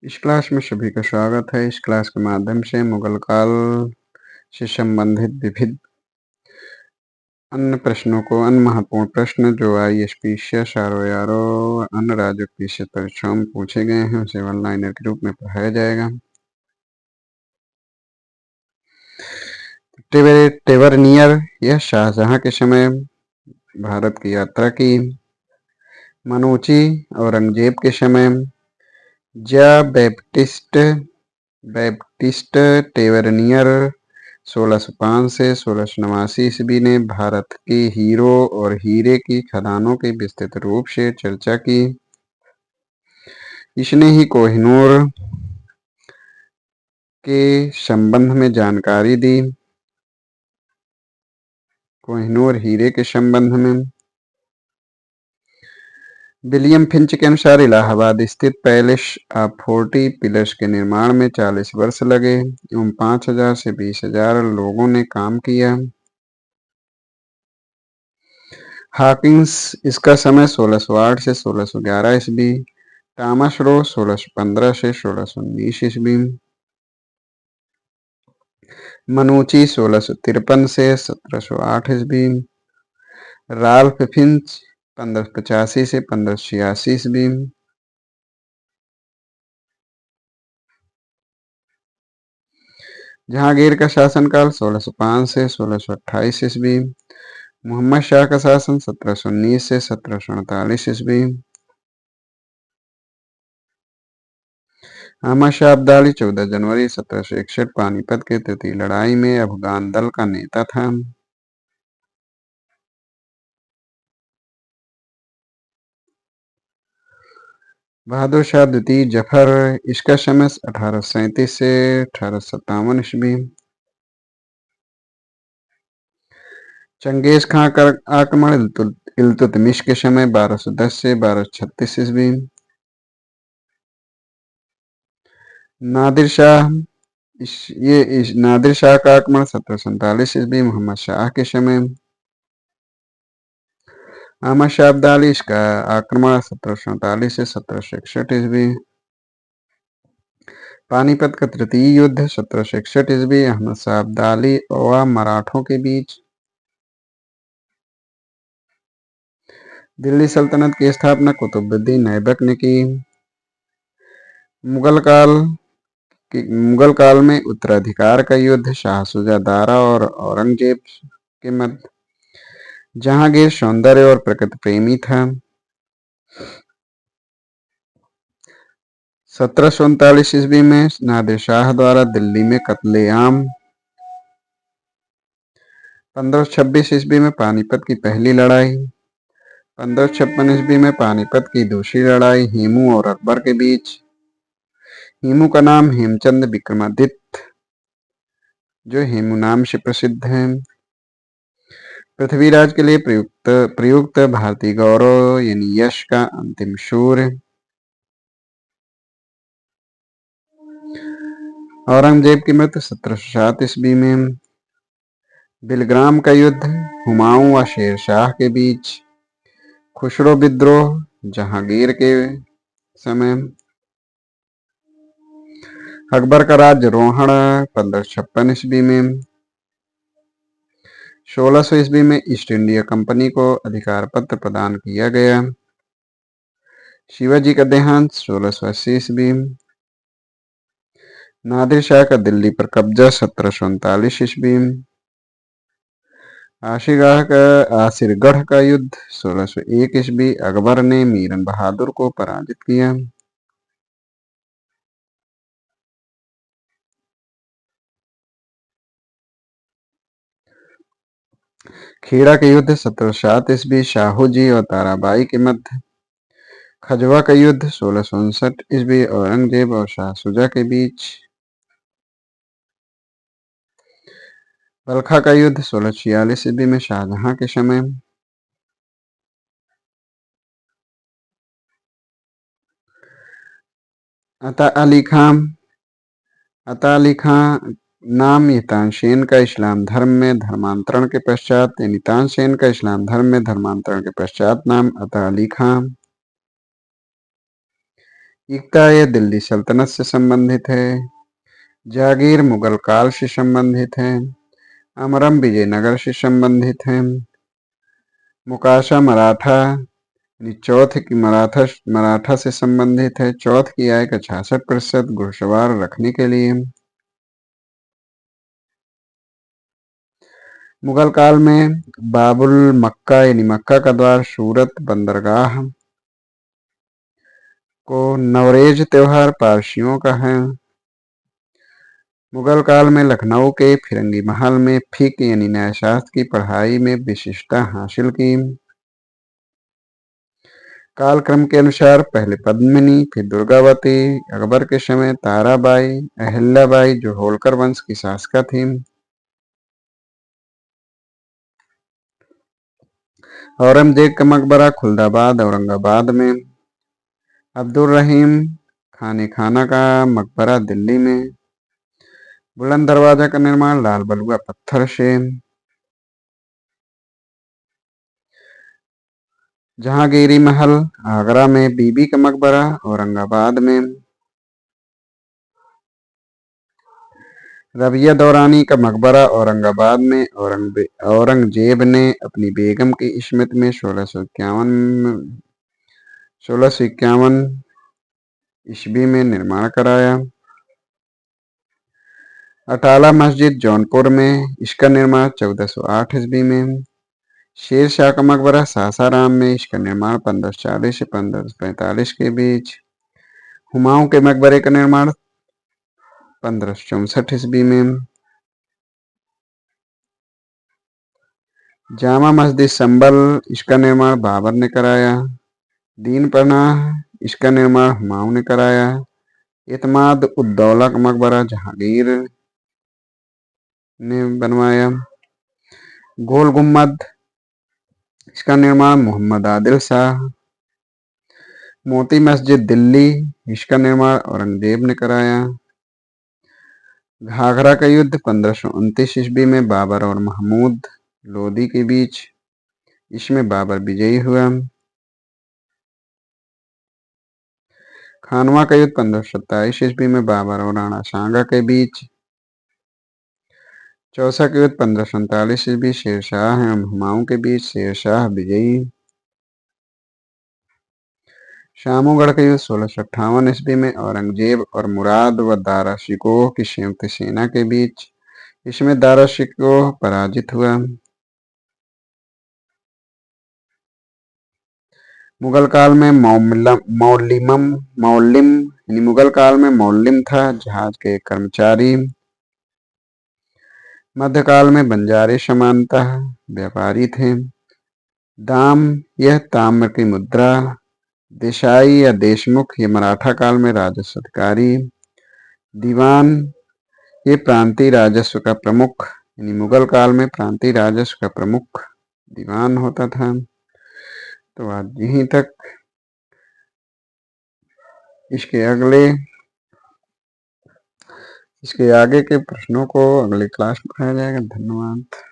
इस क्लास में सभी का स्वागत है। इस क्लास के माध्यम से मुगल काल से संबंधित विविध अन्य महत्वपूर्ण प्रश्न जो ISPCS, ROARO अन्य राज्यों की PCS परीक्षाओं में पूछे गए हैं उसे वन लाइनर के रूप में पढ़ाया जाएगा। टेवरनियर यह शाहजहां के समय भारत की यात्रा की। मनूची औरंगजेब के समय। जा बैप्टिस्ट टेवरनियर 1605 से 1689 ईस्वी ने भारत के हीरो और हीरे की खदानों की विस्तृत रूप से चर्चा की। इसने ही कोहिनूर के संबंध में जानकारी दी। कोहिनूर हीरे के संबंध में विलियम फिंच के अनुसार इलाहाबाद स्थित पैलेस ऑफ 40 पिलर्स के निर्माण में 40 वर्ष लगे एवं 5000 से 20,000 लोगों ने काम किया। हॉकिंस इसका समय 1608 से 1611 ईस्वी। टॉमस रो 1615 से 1619 ईस्वी। मनुची 1653 से 1708 ईस्वी। राल्फ फिंच 1585 से 1586 ईस्वी। जहांगीर का शासनकाल 1605 से 1628 ईस्वी। मोहम्मद शाह का शासन 1719 से 1748 ईस्वी। अहमद शाह अब्दाली 14 जनवरी 1761 पानीपत के तृतीय लड़ाई में अफगान दल का नेता था। बहादुर शाह द्वितीय जफर इसका समय 1837 से 1857 ईस्वी। चंगेज खां का आक्रमण इल्तुतमिश के समय 1210 से 1236 ईस्वी। नादिर शाह नादिर शाह का आक्रमण 1747 ईस्वी मोहम्मद शाह के समय। अहमद शाह अब्दाली इसका आक्रमण 1747 से 1761 ईस्वी। पानीपत का तृतीय युद्ध 1761 ईस्वी अहमद शाह अब्दाली व मराठों के बीच। दिल्ली सल्तनत की स्थापना कुतुबुद्दीन ऐबक ने की। मुगल काल में उत्तराधिकार का युद्ध शाह शुजा दारा और औरंगजेब के मध्य। जहांगीर सौंदर्य और प्रकृति प्रेमी था। 1739 ईस्वी में नादिर शाह द्वारा दिल्ली में कत्लेआम। 1526 ईस्वी में पानीपत की पहली लड़ाई। 1556 ईस्वी में पानीपत की दूसरी लड़ाई हेमू और अकबर के बीच। हेमू का नाम हेमचंद विक्रमादित्य जो हेमू नाम से प्रसिद्ध है। पृथ्वीराज के लिए प्रयुक्त भारतीय गौरव यानी यश का अंतिम सूर्य। औरंगजेब की मृत्यु 1707 ईस्वी में। बिलग्राम का युद्ध हुमायूं व शेर शाह के बीच। खुसरो विद्रोह जहांगीर के समय। अकबर का राज्यारोहण 1556 ईस्वी में। 1600 ईस्वी में ईस्ट इंडिया कंपनी को अधिकार पत्र प्रदान किया गया। शिवाजी का देहांत 1680 ईस्वी। नादिर शाह का दिल्ली पर कब्जा 1739 ईस्वी। आसिरगढ़ का युद्ध 1601 ईस्वी अकबर ने मीरन बहादुर को पराजित किया। खेड़ा के युद्ध 1707 ईस्वी शाहू जी और ताराबाई के मध्य। खजवा का युद्ध 1659 ईस्वी औरंगजेब और शाह शुजा के बीच। बलखा का युद्ध 1646 ईस्वी में शाहजहां के समय। अता अली खां नाम ये तानसेन का इस्लाम धर्म में धर्मांतरण के पश्चात तानसेन का इस्लाम धर्म में धर्मांतरण के पश्चात नाम अता अली खां। इक्ता ये दिल्ली सल्तनत से संबंधित है। जागीर मुगल काल से संबंधित है। अमरम विजयनगर से संबंधित है। मुकाशा मराठा चौथ की मराठा से संबंधित है। चौथ की आय का 66% घुड़सवार रखने के लिए। मुगल काल में बाबुल मक्का यानी मक्का का द्वार, सूरत बंदरगाह को नवरेज त्योहार पारसियों का है। मुगल काल में लखनऊ के फिरंगी महल में फिक यानी न्यायशास्त्र की पढ़ाई में विशिष्टता हासिल की। कालक्रम के अनुसार पहले पद्मिनी, फिर दुर्गावती, अकबर के समय ताराबाई, अहिल्याबाई जो होलकर वंश की शासका थी। औरंगजेब का मकबरा खुलदाबाद औरंगाबाद में। अब्दुल रहीम खाने खाना का मकबरा दिल्ली में। बुलंद दरवाजा का निर्माण लाल बलुआ पत्थर से। जहांगीरी महल आगरा में। बीबी का मकबरा औरंगाबाद में। रबिया दौरानी का मकबरा औरंगाबाद में। औरंगजेब ने अपनी बेगम की स्मृति में 1651 ईस्वी में निर्माण कराया। अटाला मस्जिद जौनपुर में। इसका निर्माण 1408 ईस्वी में। शेर शाह का मकबरा सासाराम में। इसका निर्माण 1540 से 1545 के बीच। हुमायूं के मकबरे का निर्माण 1564 ईस्वी में। जामा मस्जिद संभल, इसका निर्माण बाबर ने कराया। दीन पनाह, इसका निर्माण हुमायूं ने कराया। इतमाद उद्दौला का मकबरा जहांगीर ने बनवाया। गोल गुम्मद, इसका निर्माण मोहम्मद आदिल शाह। मोती मस्जिद दिल्ली, इसका निर्माण औरंगजेब ने कराया। घाघरा का युद्ध 1529 ईस्वी में बाबर और महमूद लोदी के बीच। इसमें बाबर विजयी हुआ। खानवा का युद्ध 1527 ईस्वी में बाबर और राणा सांगा के बीच। चौसा का युद्ध 1547 ईस्वी शेरशाह एवं हुमायूं के बीच। शेरशाह विजयी। शामूगढ़ का युद्ध 1658 ईस्वी में औरंगजेब और मुराद व दारा शिकोह की संयुक्त सेना के बीच। इसमें दारा शिकोह पराजित हुआ। मुगल काल में मौलिम यानी मुगल काल में मौलिम था, जहाज के कर्मचारी। मध्यकाल में बंजारे सामान्यतः व्यापारी थे। दाम, यह ताम्र की मुद्रा। देसाई या देशमुख, ये मराठा काल में राजस्व अधिकारी। दीवान, ये प्रांतीय राजस्व का प्रमुख, यानी मुगल काल में प्रांतीय राजस्व का प्रमुख दीवान होता था। तो आज यहीं तक। इसके आगे के प्रश्नों को अगले क्लास में पढ़ाया जाएगा। धन्यवाद।